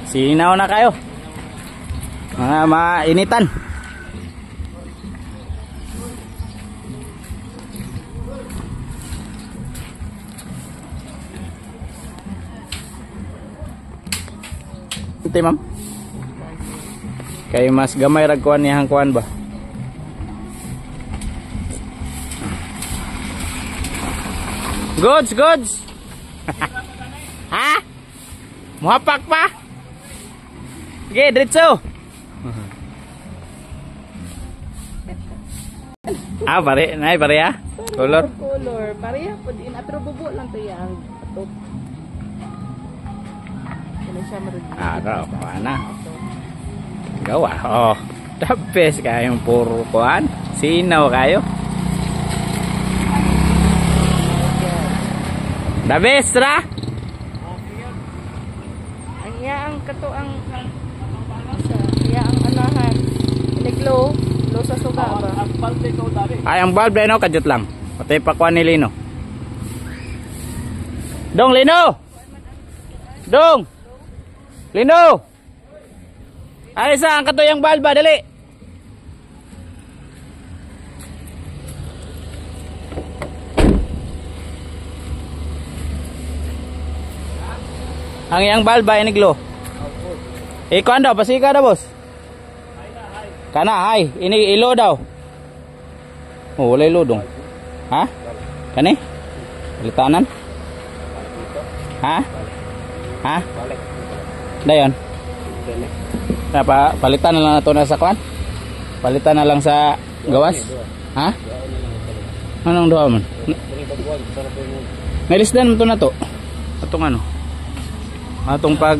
Sinaw na kayo. Mga mainitan. Ito ma'am. Kay mas gamay ragkuan niyang kuan ba? Goods. Ha? Muhapak pa? Sige, diretso. Pare, nay pare ya. Color. Pareha po din atro bubo lang to yang ato. Ano siya marunong. Mana? Gawa. Oh, the best kayong puro kuan. Sinaw kayo. The best ra. Ang yaang kato ang yaang anahan. Neglo, lo sa suga ba? Ay, ang bulb no, kadjut lang. Patay pa kuan ni Lino. Dong Lino. Dong. Lino. Ay sa ang katuyang bulb dali. Ang yang bulb ay niglo. Kuan daw, pasika daw boss. Kana hay, ini ilo daw. Oh, wala ilo dong. Ha? Kani? Palitanan? Ha? Ha? Dayon. Palitan na lang ito na sa kwan? Palitan na lang sa gawas? Ha? Anong doha man? Nailisdan mo ito na to. Atong ano? Atong pag